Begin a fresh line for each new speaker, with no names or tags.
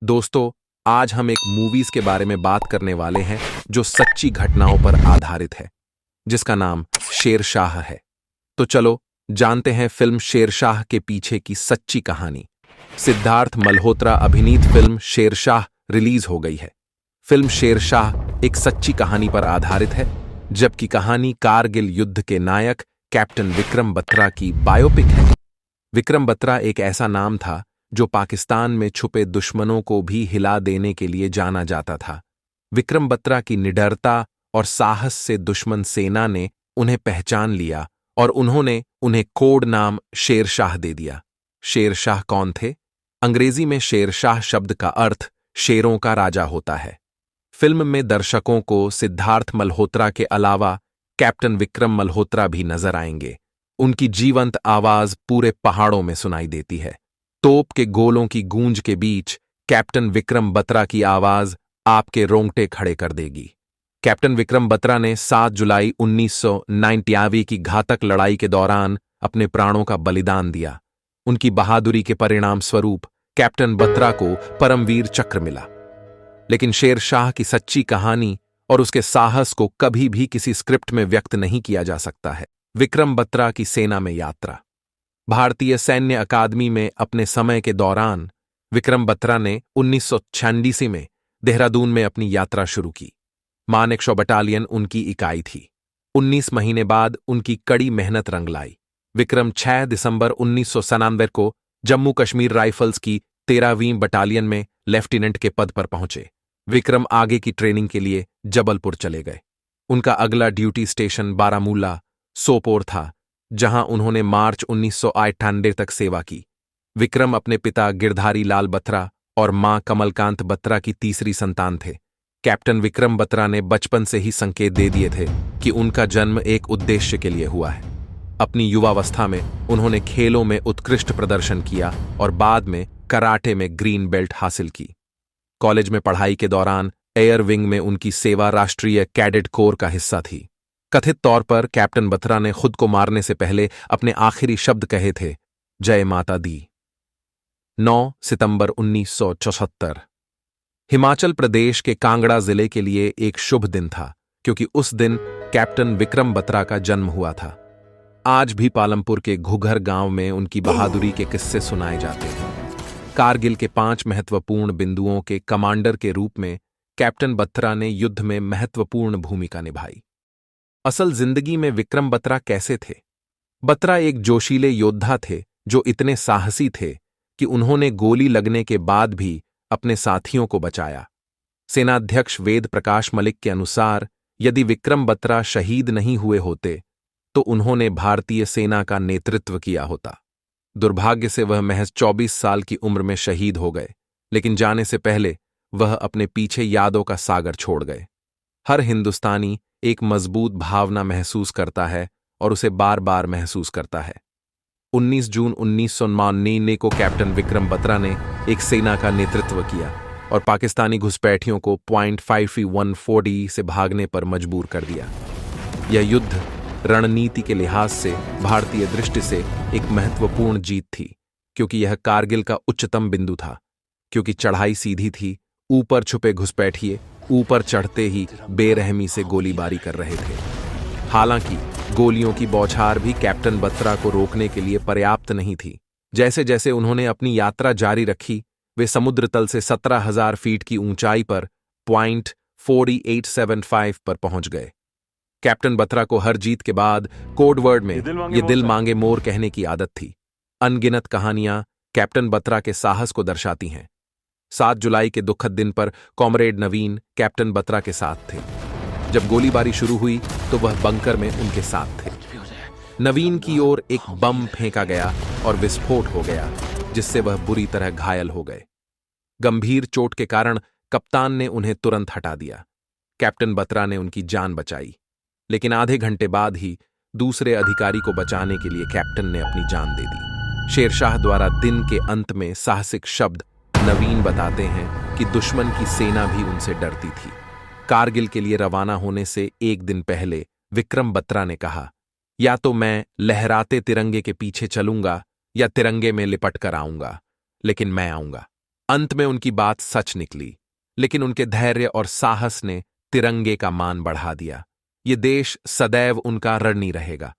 दोस्तों, आज हम एक मूवीज के बारे में बात करने वाले हैं जो सच्ची घटनाओं पर आधारित है, जिसका नाम शेरशाह है। तो चलो जानते हैं फिल्म शेरशाह के पीछे की सच्ची कहानी। सिद्धार्थ मल्होत्रा अभिनीत फिल्म शेरशाह रिलीज हो गई है। फिल्म शेरशाह एक सच्ची कहानी पर आधारित है, जबकि कहानी कारगिल युद्ध के नायक कैप्टन विक्रम बत्रा की बायोपिक है। विक्रम बत्रा एक ऐसा नाम था जो पाकिस्तान में छुपे दुश्मनों को भी हिला देने के लिए जाना जाता था। विक्रम बत्रा की निडरता और साहस से दुश्मन सेना ने उन्हें पहचान लिया और उन्होंने उन्हें कोड नाम शेरशाह दे दिया। शेरशाह कौन थे? अंग्रेजी में शेरशाह शब्द का अर्थ शेरों का राजा होता है। फिल्म में दर्शकों को सिद्धार्थ मल्होत्रा के अलावा कैप्टन विक्रम मल्होत्रा भी नजर आएंगे। उनकी जीवंत आवाज पूरे पहाड़ों में सुनाई देती है। तोप के गोलों की गूंज के बीच कैप्टन विक्रम बत्रा की आवाज आपके रोंगटे खड़े कर देगी। कैप्टन विक्रम बत्रा ने 7 जुलाई 1999 की घातक लड़ाई के दौरान अपने प्राणों का बलिदान दिया। उनकी बहादुरी के परिणाम स्वरूप कैप्टन बत्रा को परमवीर चक्र मिला। लेकिन शेरशाह की सच्ची कहानी और उसके साहस को कभी भी किसी स्क्रिप्ट में व्यक्त नहीं किया जा सकता है। विक्रम बत्रा की सेना में यात्रा। भारतीय सैन्य अकादमी में अपने समय के दौरान विक्रम बत्रा ने 1986 में देहरादून में अपनी यात्रा शुरू की। मानेकशॉ बटालियन उनकी इकाई थी। 19 महीने बाद उनकी कड़ी मेहनत रंग लाई। विक्रम 6 दिसंबर 1997 को जम्मू कश्मीर राइफल्स की 13वीं बटालियन में लेफ्टिनेंट के पद पर पहुंचे। विक्रम आगे की ट्रेनिंग के लिए जबलपुर चले गए। उनका अगला ड्यूटी स्टेशन बारामूला सोपोर था, जहां उन्होंने मार्च 1998 तक सेवा की। विक्रम अपने पिता गिरधारी लाल बत्रा और मां कमलकांत बत्रा की तीसरी संतान थे। कैप्टन विक्रम बत्रा ने बचपन से ही संकेत दे दिए थे कि उनका जन्म एक उद्देश्य के लिए हुआ है। अपनी युवावस्था में उन्होंने खेलों में उत्कृष्ट प्रदर्शन किया और बाद में कराटे में ग्रीन बेल्ट हासिल की। कॉलेज में पढ़ाई के दौरान एयर विंग में उनकी सेवा राष्ट्रीय कैडेट कोर का हिस्सा थी। कथित तौर पर कैप्टन बत्रा ने खुद को मारने से पहले अपने आखिरी शब्द कहे थे, जय माता दी। 9 सितंबर 1974 हिमाचल प्रदेश के कांगड़ा जिले के लिए एक शुभ दिन था, क्योंकि उस दिन कैप्टन विक्रम बत्रा का जन्म हुआ था। आज भी पालमपुर के घुघर गांव में उनकी बहादुरी के किस्से सुनाए जाते हैं। कारगिल के 5 महत्वपूर्ण बिंदुओं के कमांडर के रूप में कैप्टन बत्रा ने युद्ध में महत्वपूर्ण भूमिका निभाई। असल जिंदगी में विक्रम बत्रा कैसे थे? बत्रा एक जोशीले योद्धा थे जो इतने साहसी थे कि उन्होंने गोली लगने के बाद भी अपने साथियों को बचाया। सेनाध्यक्ष वेद प्रकाश मलिक के अनुसार यदि विक्रम बत्रा शहीद नहीं हुए होते तो उन्होंने भारतीय सेना का नेतृत्व किया होता। दुर्भाग्य से वह महज 24 साल की उम्र में शहीद हो गए, लेकिन जाने से पहले वह अपने पीछे यादों का सागर छोड़ गए। हर हिंदुस्तानी एक मजबूत भावना महसूस करता है और उसे बार बार महसूस करता है। 19 जून 1999 को कैप्टन विक्रम बत्रा ने एक सेना का नेतृत्व किया और पाकिस्तानी घुसपैठियों को .53140 से भागने पर मजबूर कर दिया। यह युद्ध रणनीति के लिहाज से भारतीय दृष्टि से एक महत्वपूर्ण जीत थी, क्योंकि यह कारगिल का उच्चतम बिंदु था। क्योंकि चढ़ाई सीधी थी, ऊपर छुपे घुसपैठिए ऊपर चढ़ते ही बेरहमी से गोलीबारी कर रहे थे। हालांकि गोलियों की बौछार भी कैप्टन बत्रा को रोकने के लिए पर्याप्त नहीं थी। जैसे जैसे उन्होंने अपनी यात्रा जारी रखी, वे समुद्र तल से 17,000 फीट की ऊंचाई पर .4875 पर पहुंच गए। कैप्टन बत्रा को हर जीत के बाद कोडवर्ड में ये दिल मांगे मोर कहने की आदत थी। अनगिनत कहानियां कैप्टन बत्रा के साहस को दर्शाती हैं। 7 जुलाई के दुखद दिन पर कॉमरेड नवीन कैप्टन बत्रा के साथ थे। जब गोलीबारी शुरू हुई तो वह बंकर में उनके साथ थे। नवीन की ओर एक बम फेंका गया और विस्फोट हो गया, जिससे वह बुरी तरह घायल हो गए। गंभीर चोट के कारण कप्तान ने उन्हें तुरंत हटा दिया। कैप्टन बत्रा ने उनकी जान बचाई, लेकिन आधे घंटे बाद ही दूसरे अधिकारी को बचाने के लिए कैप्टन ने अपनी जान दे दी। शेरशाह द्वारा दिन के अंत में साहसिक शब्द नवीन बताते हैं कि दुश्मन की सेना भी उनसे डरती थी। कारगिल के लिए रवाना होने से एक दिन पहले विक्रम बत्रा ने कहा, या तो मैं लहराते तिरंगे के पीछे चलूंगा या तिरंगे में लिपट कर आऊंगा, लेकिन मैं आऊंगा। अंत में उनकी बात सच निकली, लेकिन उनके धैर्य और साहस ने तिरंगे का मान बढ़ा दिया। ये देश सदैव उनका ऋणी रहेगा।